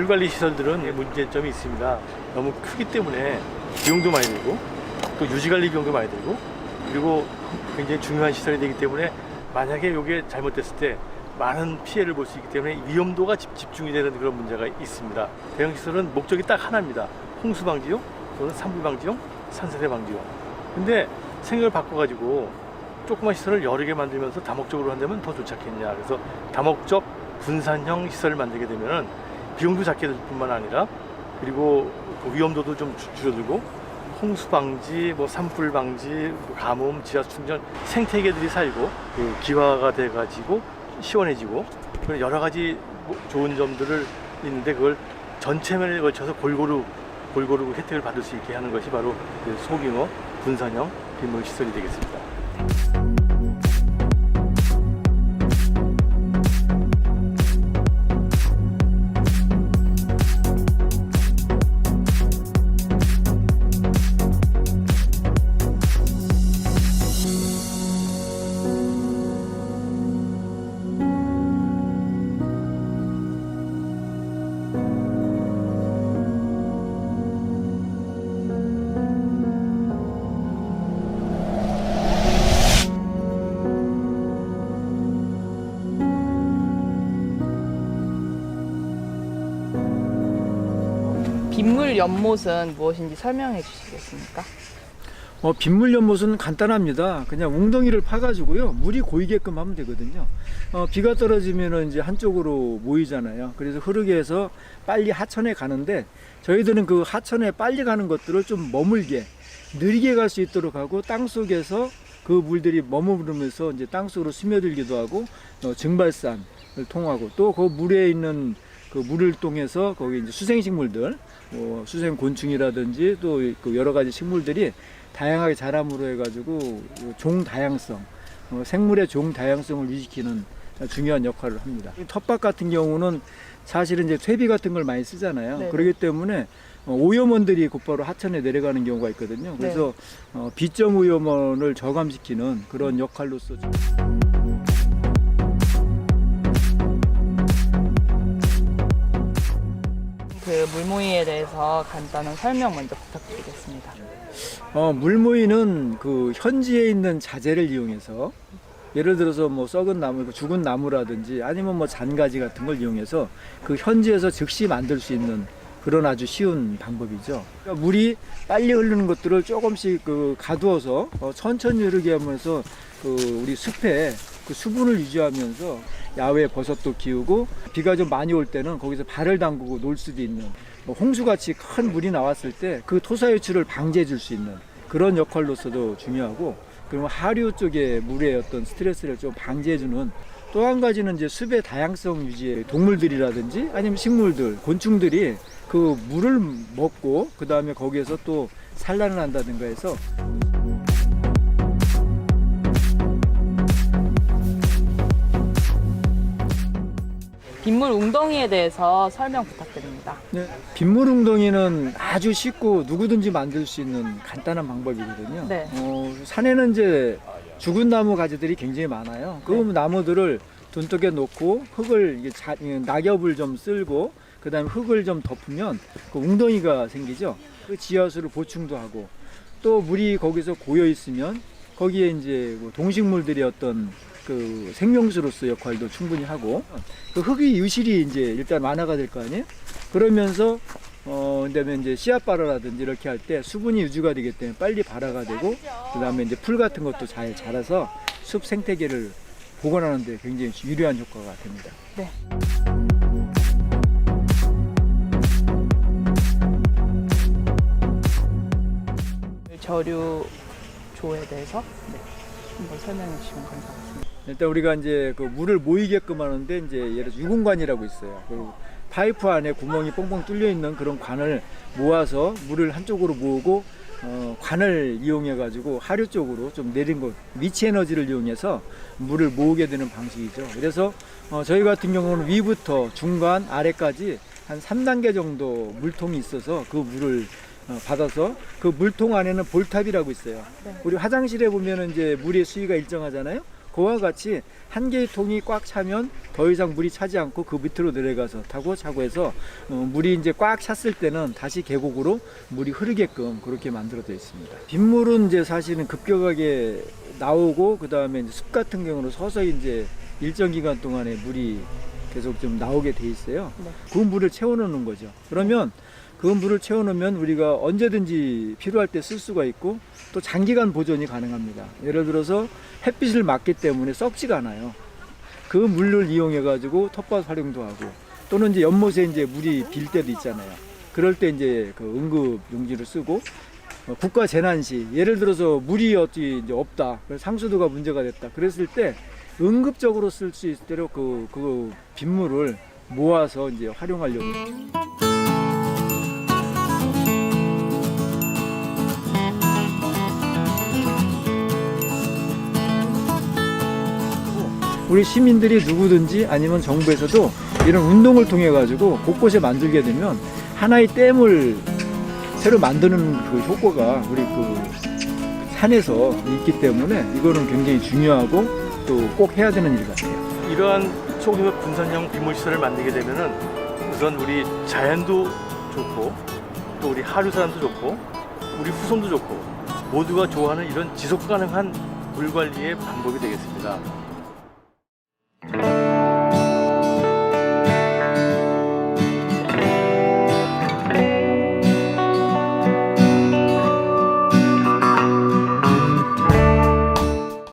물관리 시설들은 문제점이 있습니다. 너무 크기 때문에 비용도 많이 들고 또 유지관리 비용도 많이 들고 그리고 굉장히 중요한 시설이 되기 때문에 만약에 이게 잘못됐을 때 많은 피해를 볼 수 있기 때문에 위험도가 집중이 되는 그런 문제가 있습니다. 대형시설은 목적이 딱 하나입니다. 홍수 방지용 또는 산불 방지용, 산세대 방지용. 근데 생각을 바꿔가지고 조그만 시설을 여러 개 만들면서 다목적으로 한다면 더 좋지 않겠냐. 그래서 다목적 분산형 시설을 만들게 되면은 비용도 작게 들 뿐만 아니라 그리고 위험도도 좀 줄어들고 홍수 방지, 뭐 산불 방지, 가뭄, 지하수 충전, 생태계들이 살고 그 기화가 돼가지고 시원해지고 그런 여러 가지 좋은 점들을 있는데 그걸 전체면에 걸쳐서 골고루 혜택을 받을 수 있게 하는 것이 바로 그 소규모 분산형 빗물 시설이 되겠습니다. 빗물 연못은 무엇인지 설명해 주시겠습니까? 빗물 연못은 간단합니다. 그냥 웅덩이를 파가지고요, 물이 고이게끔 하면 되거든요. 비가 떨어지면 이제 한쪽으로 모이잖아요. 그래서 흐르게 해서 빨리 하천에 가는데 저희들은 그 하천에 빨리 가는 것들을 좀 머물게, 느리게 갈 수 있도록 하고 땅 속에서 그 물들이 머무르면서 이제 땅 속으로 스며들기도 하고 증발산을 통하고 또 그 물에 있는 그 물을 통해서 거기 이제 수생식물들, 수생 곤충이라든지 또 그 여러 가지 식물들이 다양하게 자람으로 해가지고 종 다양성, 생물의 종 다양성을 유지시키는 중요한 역할을 합니다. 텃밭 같은 경우는 사실은 이제 퇴비 같은 걸 많이 쓰잖아요. 네네. 그렇기 때문에 오염원들이 곧바로 하천에 내려가는 경우가 있거든요. 그래서 비점 오염원을 저감시키는 그런 역할로서. 그 물모이에 대해서 간단한 설명 먼저 부탁드리겠습니다. 물모이는 그 현지에 있는 자재를 이용해서 예를 들어서 뭐 썩은 나무, 죽은 나무라든지 아니면 뭐 잔가지 같은 걸 이용해서 그 현지에서 즉시 만들 수 있는 그런 아주 쉬운 방법이죠. 그러니까 물이 빨리 흐르는 것들을 조금씩 그 가두어서 천천히 흐르게 하면서 그 우리 숲에 그 수분을 유지하면서 야외 버섯도 키우고 비가 좀 많이 올 때는 거기서 발을 담그고 놀 수도 있는, 홍수같이 큰 물이 나왔을 때 그 토사 유출을 방지해 줄 수 있는 그런 역할로서도 중요하고, 그리고 하류 쪽에 물의 어떤 스트레스를 좀 방지해 주는 또 한 가지는 이제 숲의 다양성 유지에 동물들이라든지 아니면 식물들, 곤충들이 그 물을 먹고 그 다음에 거기에서 또 산란을 한다든가 해서 빗물 웅덩이에 대해서 설명 부탁드립니다. 네, 빗물 웅덩이는 아주 쉽고 누구든지 만들 수 있는 간단한 방법이거든요. 네. 산에는 이제 죽은 나무 가지들이 굉장히 많아요. 그 나무들을 돈독에 놓고 흙을 낙엽을 좀 쓸고 그다음에 흙을 좀 덮으면 그 웅덩이가 생기죠. 그 지하수를 보충도 하고 또 물이 거기서 고여 있으면 거기에 이제 동식물들이 어떤 그 생명수로서 역할도 충분히 하고 그 흙이 유실이 이제 일단 완화가 될 거 아니에요? 그러면서 그다음에 이제 씨앗 발화라든지 이렇게 할 때 수분이 유지가 되기 때문에 빨리 발화가 되고 그다음에 이제 풀 같은 것도 잘 자라서 숲 생태계를 복원하는 데 굉장히 유리한 효과가 됩니다. 네. 저류조에 대해서 한번 설명해 주시면 감사하겠습니다. 일단 우리가 이제 그 물을 모이게끔 하는데 이제 예를 들어 유공관이라고 있어요. 그리고 파이프 안에 구멍이 뻥뻥 뚫려 있는 그런 관을 모아서 물을 한쪽으로 모으고 관을 이용해 가지고 하류 쪽으로 좀 내린 것, 위치 에너지를 이용해서 물을 모으게 되는 방식이죠. 그래서 저희 같은 경우는 위부터 중간 아래까지 한 3단계 정도 물통이 있어서 그 물을 받아서 그 물통 안에는 볼탑이라고 있어요. 네. 우리 화장실에 보면은 이제 물의 수위가 일정하잖아요. 그와 같이 한 개의 통이 꽉 차면 더 이상 물이 차지 않고 그 밑으로 내려가서 타고 차고 해서 물이 이제 꽉 찼을 때는 다시 계곡으로 물이 흐르게끔 그렇게 만들어져 있습니다. 빗물은 이제 사실은 급격하게 나오고 그 다음에 이제 숲 같은 경우는 서서히 이제 일정 기간 동안에 물이 계속 좀 나오게 돼 있어요. 네. 그 물을 채워놓는 거죠. 그러면 그 물을 채워놓으면 우리가 언제든지 필요할 때 쓸 수가 있고 또 장기간 보존이 가능합니다. 예를 들어서 햇빛을 맞기 때문에 썩지가 않아요. 그 물을 이용해 가지고 텃밭 활용도 하고 또는 이제 연못에 이제 물이 빌 때도 있잖아요. 그럴 때 이제 그 응급 용지를 쓰고 국가 재난 시 예를 들어서 물이 어찌 이제 없다, 상수도가 문제가 됐다. 그랬을 때 응급적으로 쓸 수 있도록 그 빗물을 모아서 이제 활용하려고. 우리 시민들이 누구든지 아니면 정부에서도 이런 운동을 통해 가지고 곳곳에 만들게 되면 하나의 댐을 새로 만드는 그 효과가 우리 그 산에서 있기 때문에 이거는 굉장히 중요하고 또 꼭 해야 되는 일 같아요. 이러한 소규모 분산형 빗물 시설을 만들게 되면은 우선 우리 자연도 좋고 또 우리 하류 사람도 좋고 우리 후손도 좋고 모두가 좋아하는 이런 지속 가능한 물 관리의 방법이 되겠습니다.